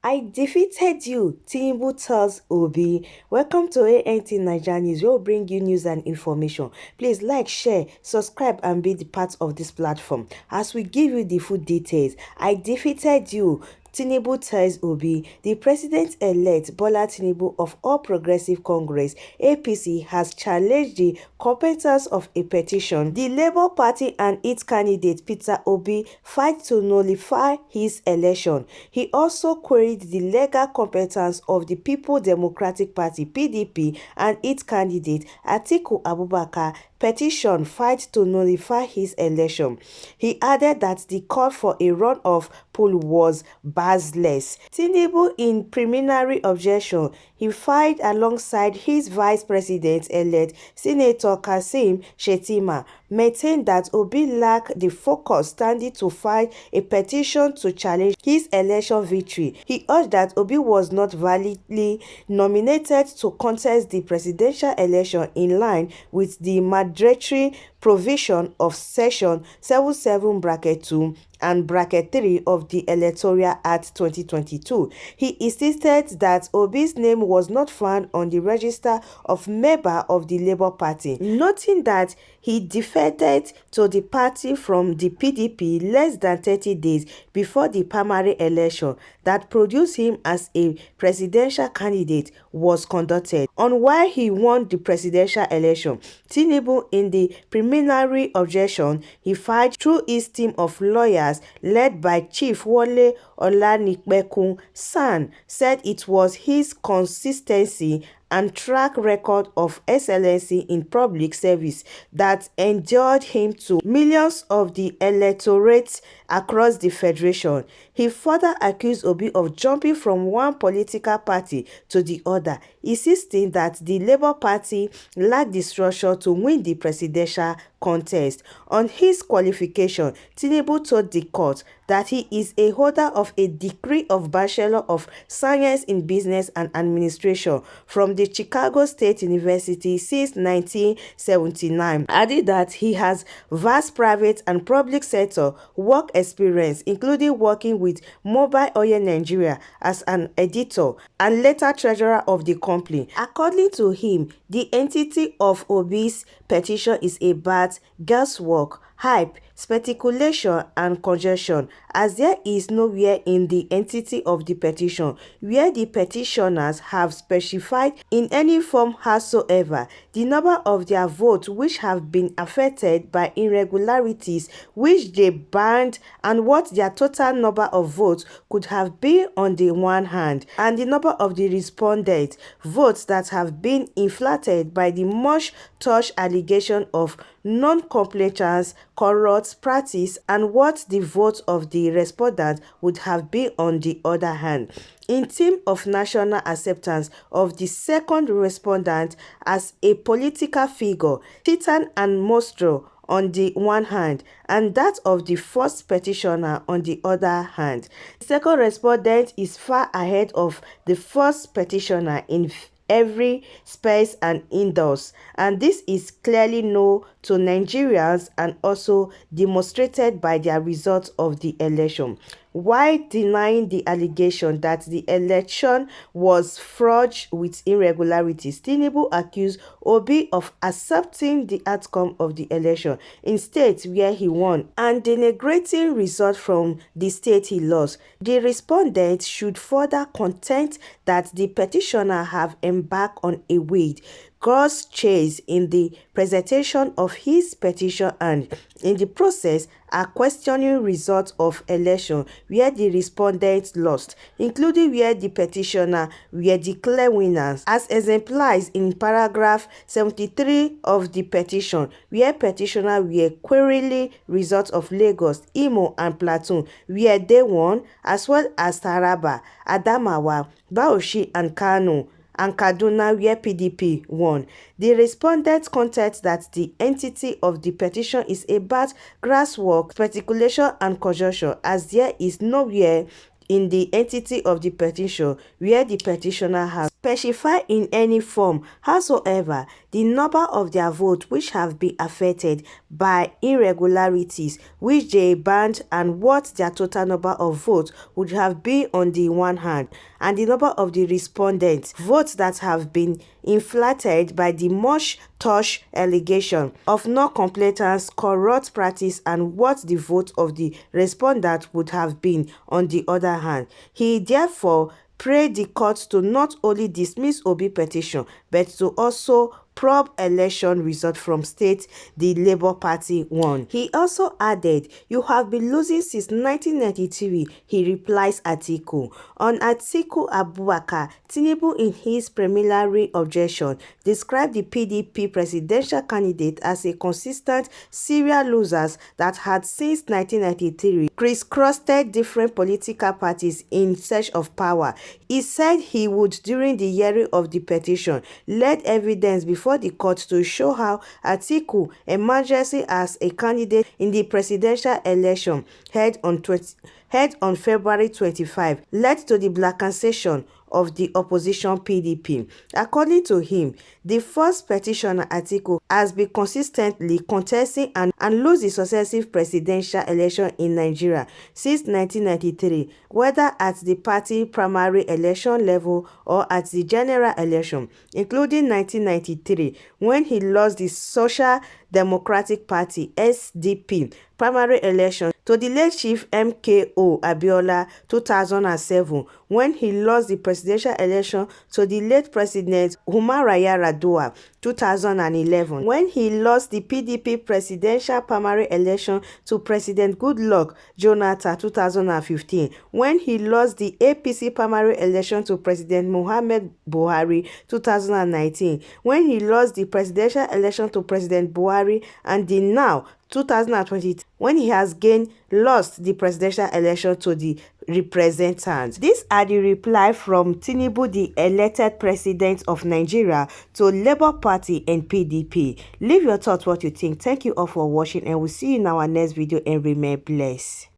I defeated you, Tinubu tells Obi. Welcome to ANT Nigeria News. We'll bring you news and information. Please like, share, subscribe, and be the part of this platform as we give you the full details. I defeated you. Tinubu tells Obi. The president-elect Bola Tinubu of All Progressive Congress (APC) has challenged the competence of a petition. The Labour Party and its candidate Peter Obi fight to nullify his election. He also queried the legal competence of the People's Democratic Party (PDP) and its candidate Atiku Abubakar petition fight to nullify his election. He added that the call for a runoff poll was baseless. Tinubu, in preliminary objection, he filed alongside his vice president-elect Senator Kassim Shettima, maintained that Obi lacked the focus standing to file a petition to challenge his election victory. He urged that Obi was not validly nominated to contest the presidential election in line with the mandatory provision of Section 77(2) and (3) of the Electoral Act 2022. He insisted that Obi's name was not found on the register of members of the Labour Party, noting that he defected to the party from the PDP less than 30 days before the primary election that produced him as a presidential candidate was conducted. On why he won the presidential election, Tinubu, in the preliminary objection he filed through his team of lawyers led by Chief Wole Olanipekun San, said it was his consistency and track record of excellency in public service that endeared him to millions of the electorate across the federation. He further accused Obi of jumping from one political party to the other, insisting that the Labour Party lacked the structure to win the presidential contest. On his qualification, Tinubu told the court that he is a holder of a degree of Bachelor of Science in Business and Administration from the Chicago State University since 1979, adding that he has vast private and public sector work experience, including working with Mobile Oil Nigeria as an editor and later treasurer of the company. According to him, the entity of Obi's petition is about guesswork, hype, speculation, and conjecture, as there is nowhere in the entity of the petition where the petitioners have specified in any form whatsoever the number of their votes which have been affected by irregularities which they banned, and what their total number of votes could have been on the one hand, and the number of the respondent votes that have been inflated by the much-touched allegation of non-compliance, corrupt practice, and what the vote of the respondent would have been on the other hand. In terms of national acceptance of the second respondent as a political figure, titan and monstro on the one hand, and that of the first petitioner on the other hand, the second respondent is far ahead of the first petitioner in every space and indoors, and this is clearly known to Nigerians and also demonstrated by their results of the election. While denying the allegation that the election was fraught with irregularities, Tinubu accused Obi of accepting the outcome of the election in states where he won and denigrating results from the state he lost. The respondent should further contend that the petitioner have embarked on a wild goose chase in the presentation of his petition and, in the process, are questioning results of election where the respondents lost, including where the petitioner were declared winners, as exemplified in paragraph 73 of the petition, where petitioner were querying results of Lagos, Imo, and Plateau, where they won, as well as Taraba, Adamawa, Bauchi, and Kano, and Kaduna, where PDP won. The respondents contest that the entity of the petition is about grasswork, speculation, and conjecture, as there is nowhere in the entity of the petition where the petitioner has specified in any form. However, the number of their votes which have been affected by irregularities which they banned, and what their total number of votes would have been on the one hand, and the number of the respondents' votes that have been inflated by the much touch allegation of non-compliance, corrupt practice, and what the vote of the respondent would have been on the other hand. He therefore prayed the court to not only dismiss Obi petition but to also probe election result from state the Labour Party won. He also added, "You have been losing since 1993, he replies Atiku. On Atiku Abubakar, Tinubu in his preliminary objection described the PDP presidential candidate as a consistent serial loser that had since 1993 crisscrossed different political parties in search of power. He said he would, during the hearing of the petition, led evidence before the court to show how Atiku emergency as a candidate in the presidential election held on February 25 led to the balkanization of the opposition PDP. According to him, the first petitioner Atiku has been consistently contesting and lose the successive presidential election in Nigeria since 1993, whether at the party primary election level or at the general election, including 1993 when he lost the Social Democratic Party (SDP) primary election to the late Chief MKO Abiola 2007, when he lost the presidential election to the late President Umaru Yar'Adua 2011, when he lost the PDP presidential primary election to President Goodluck Jonathan 2015, when he lost the APC primary election to President Muhammadu Buhari 2019, when he lost the presidential election to President Buhari, and the now 2020 when he has again lost the presidential election to the representatives. These are the reply from Tinubu, the elected president of Nigeria, to Labour Party and PDP. Leave your thoughts, what you think. Thank you all for watching, and we'll see you in our next video, and remain blessed.